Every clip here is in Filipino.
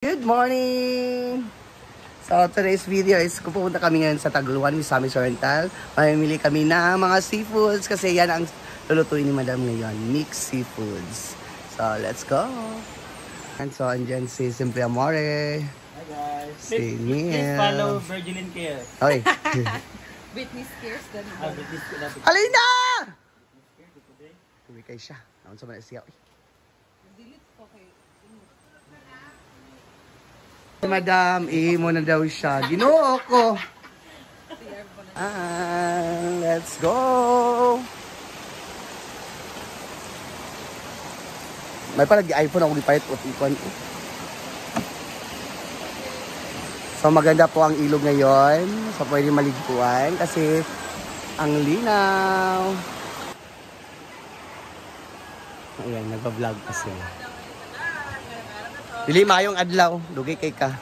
Good morning! So today's video is pupunta kami ngayon sa Taguluan with Sammy Sorrental. Mamimili kami ng mga seafoods kasi yan ang lulutuin ni Madam ngayon. Mixed seafoods. So let's go! And so andyan si Simple Amore. Hi guys! Si Please follow Virgilin Care. Hoy! Britney Spears din. Alina! Tuwi kayo siya. Naon sa mga siya. Madam, mo na daw siya. Ginoo ko. Let's go. May pala iPhone ako gipahit o ikon. So maganda po ang ilog ngayon. So pwede maliguan kasi ang linaw. Ayan, nagpa-vlog kasi. Dili mayong adlaw, dugay kay ka.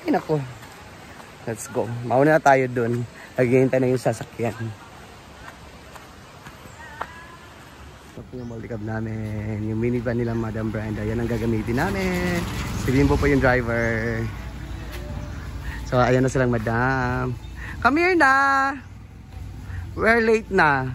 Ay nako. Let's go. Mauna na tayo dun. Naghihintay na yung sasakyan. Ito po yung moldicab namin. Yung minivan nila Madam Brenda. Yan ang gagamitin namin. Si Bimbo po yung driver. So ayan na silang Madam. Come here na. We're late na.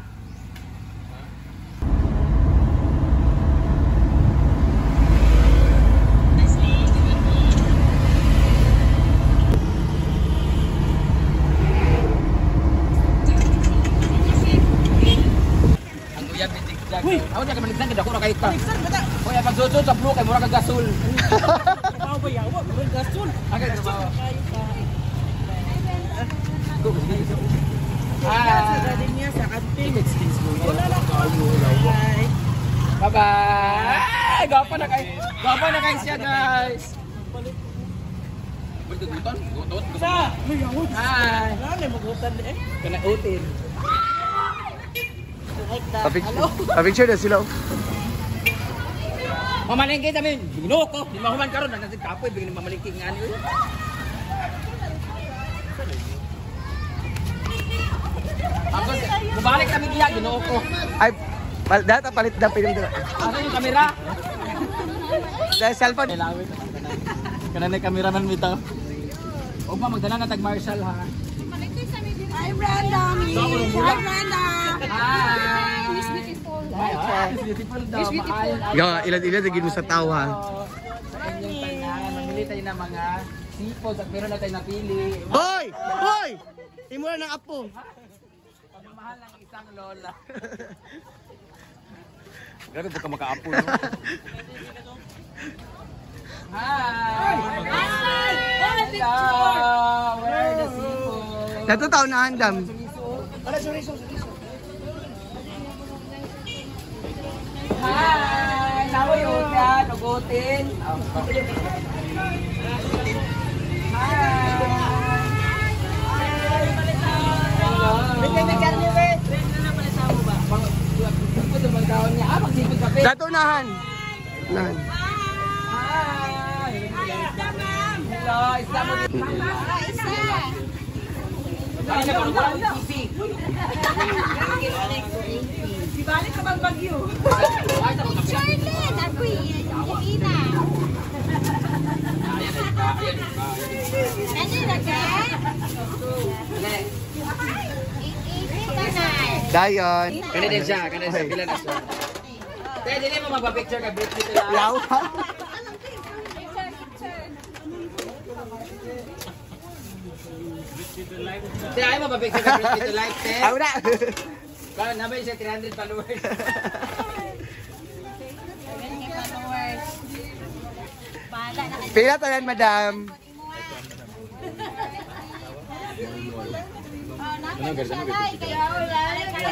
Uy, ako niya kamaligsan kada ko na kahit pa. Kuya pagsusod sa blue kay mura kag gasol. Ikaw ba yawa? Murag gasol. Agay sa bawa. Sa niya sa kanting. Bye-bye. Gapa na kayo siya guys. Guton. Sa, may yawon. Hi. Ano magutan eh? Kana utin. Pa-picture na sila. Mamalengke kami. Ginoo ko. Di mahuman karon nang natin kapoy bigyan mamalengke nga ani. Ako bumalik kami diya ginoo ko. Ay, data palit na pilim dito. Ano yung kamera? Dahil cellphone. Kana na cameraman bitaw. O pa magdala na tag Marshall ha. Hi, Brenda! Hi, Brenda! Hi. Miss Beautiful. Miss Beautiful daw. Ilan na mo sa tao ha. Sa inyong tanan, mamili tayo ng mga seafoods at meron na tayo napili. Hoy! Hoy! Imo na ng apo. Pagmamahal ng isang lola. Grabe po ka maka-apo no? Hi! Hi! Hello! Where are the seafood? Dato tao na handam. Hi! Nawa yun yan, ugutin. Dato nahan. Nahan. Hello, isda mo dito. Ibalik ka bang bagyo? Charlene! Ako'y Angelina! Ano na ka? Dayon. Kani din siya, kani siya. Bilan na siya. Kaya din mo magpa-picture ka Brit dito lang. Yaw. Kaya ay mo magpa-picture ka Brit dito like, te. Aw na. Kaya nabay siya 300 followers. Pila tanan, Madam.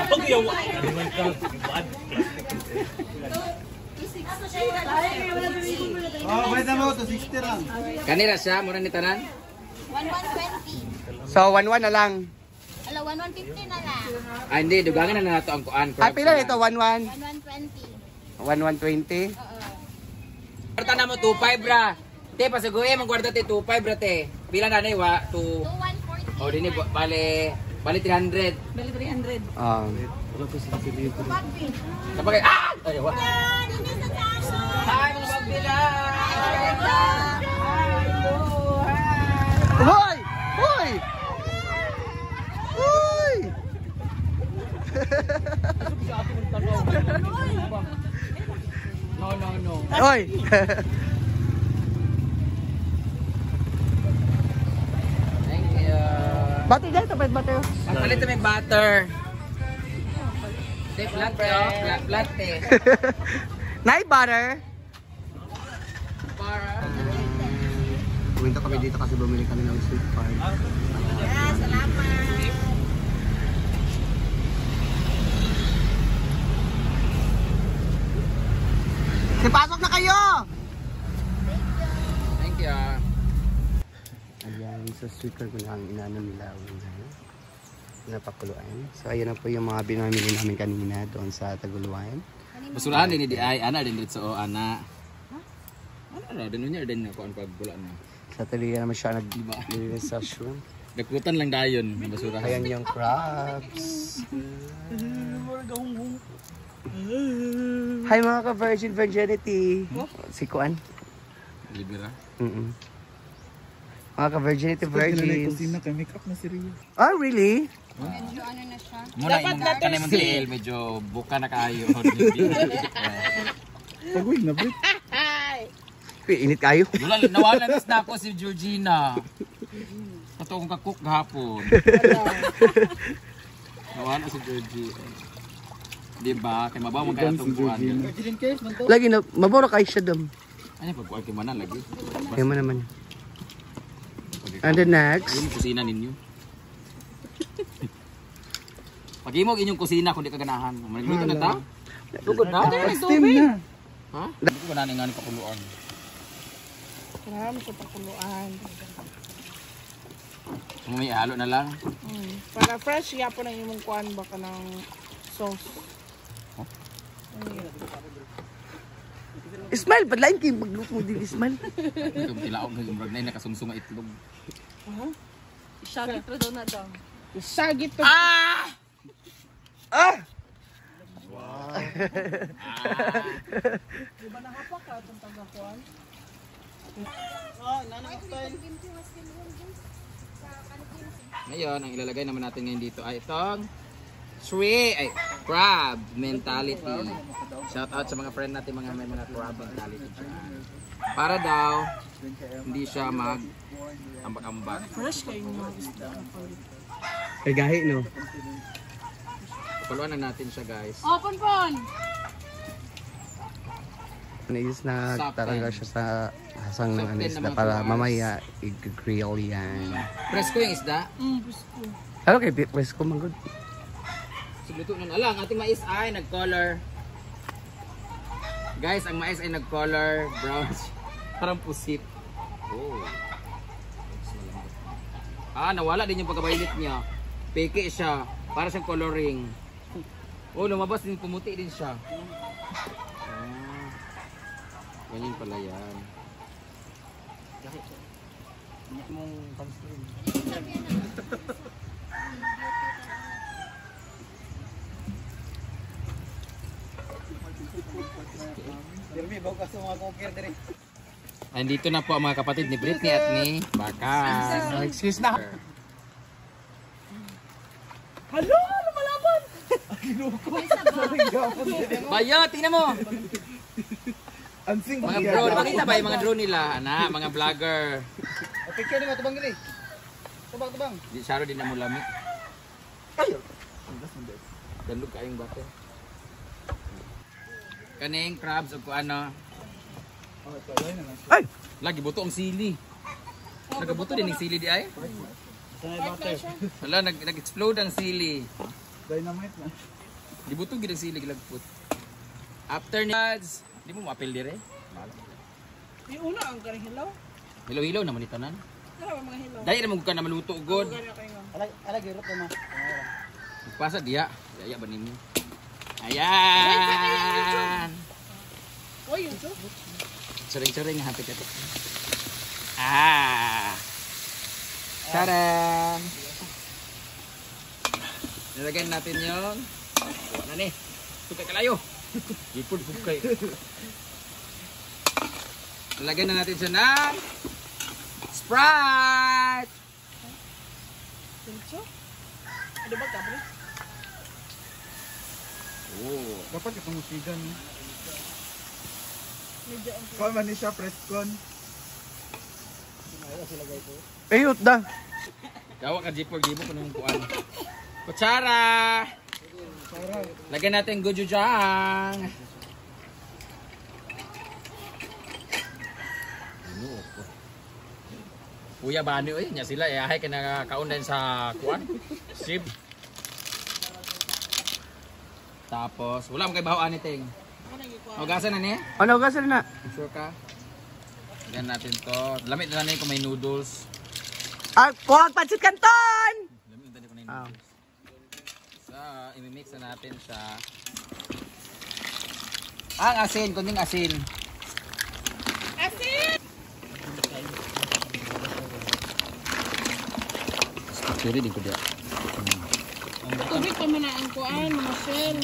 Pag yawa. Naman ka. Bad. Pwede mo to 60 lang. Kanira siya, mura ni tanan. 1120. So, 1-1 na lang. Ala, 1150 na lang. Ah, hindi, dugangan na nato ang kuan. Ah, pila ito? 1-1? 1120. 1-1-20? Kwarta na mo 2.5 ra. Te, pasiguin mong kwarta te 2.5 ra te. Pila na na wa? 2140. O, dini, bali 300. Bali 300. Kapag, ay, wa. Hi, mga pagbila! Hi! Thank you. Butter dahil, tapos butter. Palit na may butter. Te, flat oh. Flat eh. Night butter. Para. Pumunta kami dito kasi bumili kami ng sweet corn. Pasok na kayo! Thank you. Ayan, sa sweet corn ko na ang inano nila. Napakuluan. So, ayan na po yung mga binamili namin kanina doon sa Taguluan. Basurahan din di ay ana din dito so ana. Ano din niya din ko ang pagbula na. Sa talaga naman siya nag-linis sa shroom. Dakutan lang dayon ng basurahan. Ayan yung crabs. Hi mga ka-Virgin Virginity. Si Kuan. Libera. Mga ka-Virginity Virgins. Make up na si Rio. Oh, really? Medyo ano na siya. Muna imong kanay mong tiil medyo buka na kayo. Pagwig na, bro. Init kayo. Wala nawala na ako si Georgina. Kato kong kakuk gahapon. Nawala si Georgie. Diba? Kaya mabaw mo kaya itong buwan. Lagi na, maboro kayo siya dam. Ano yung pagbuwan kayo manan lagi? Kaya mo naman. And the next. Yung kusina ninyo. Pag-imog inyong kusina kung di ka ganahan. Manigluto na ta? Lugod na? Steam na. Ha? Hindi ko ganahan nga ni pakuluan. Marami sa pakuluan. May halo na lang. Para fresh, iya po na yung kuan baka ng sauce. Ismail, padlain kayo magluto mo din, Ismail. Ito tilaog ng imrag na yung nakasungsung nga itlog. Shaggy pro daw na daw. Sagit to. Ah! Di ba nahapak ka itong taga-kuan? Ngayon, ang ilalagay naman natin ngayon dito ay itong crab mentality. Shout out sa mga friend natin mga may mga crab mentality. Para daw hindi siya ambak-ambak. Fresh kayo mga isda. Ay, gahi, no? Pakuluan na natin siya, guys. Oh, Ponpon! Nais na talaga siya sa hasang ng Soften isda naman para po, mamaya i-grill yan. Presko yung isda. Gusto. Ano kay Pwes ko manggod? Sigluto na lang. Ating mais ay nag-color. Guys, ang mais ay nag-color brown. Parang pusit. Oh. Nawala din yung pagkabailit niya. Peke siya. Para siyang coloring. Oh, lumabas din. Pumuti din siya. Ganyan pala yan. Andito na po ang mga kapatid ni Britney at ni Baka. Excuse na. Hello! Lumalaban! Bayo, tingnan mo! Ansing Mga bro, nakita ba yung mga drone nila? Mga vlogger. picture ni mo tubang gili. Tubang. Di saro din na mo lami. Ayo. Dalog kayong bate. Kaning crabs o kung ano. Ay! Lagi buto ang sili. Nagabuto din ang sili di ay. Wala, nag-explode ang sili. Dynamite na. Gibuto gid ang sili gilagput. After nuts, di mo mapil dire. Di una ang karang hilaw. Hilaw-hilaw naman itanan. Ano ba mga hilaw? Dahil naman ka na maluto god. Alagi rot na. Pasa dia. Yaya ba ninyo? Ayan! Uy, yun to. Sering-sering nga hapit ito. Taran! Nilagyan natin yung nani, tukay kalayo. Ipod kayo. Nilagyan na natin siya ng Sprite! Pincho? Ano ba kabri? Oh. Dapat itong musigan. Kung man ni siya press con. Ayot da. Gawa ka G4 gibo ko nung kuan. Kutsara. Lagyan natin gochujang. Kuya bani oy, nya sila ay ka nakaundan sa kuan. Sip. Tapos wala mo kay bahawaan ni Ting. Hugasan na ni? Ano gasan na? Sure ka? Lagyan natin to. Lamit na lang kung may noodles. Ah, kuwag pansit kanton! Lamit na kung may noodles. So, imimix na natin siya. Ang asin, kunting asin. Asin! Actually, din ko diya. Tubig pa man ang kuan, mga shell.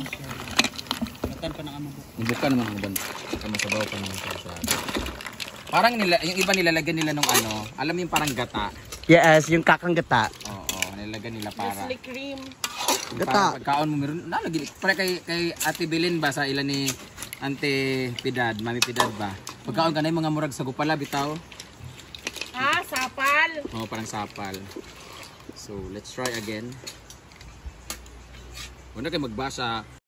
Ibuka naman ang ban. Kamo sa bawo pa naman siya. Parang nila, yung iba nilalagyan nila nung ano, alam mo yung parang gata. Yes, yung kakang gata. Oo, nilalagyan nila para. Nestle cream. Gata. Pagkaon mo meron nalagyan. Para kay Ate Belen ba sa ilan ni Ante Pidad, Mami Pidad ba? Pagkaon ka na yung mga murag sa gupala bitaw. Ah, sapal. Oo, parang sapal. So, let's try again. Wala kayo magbasa.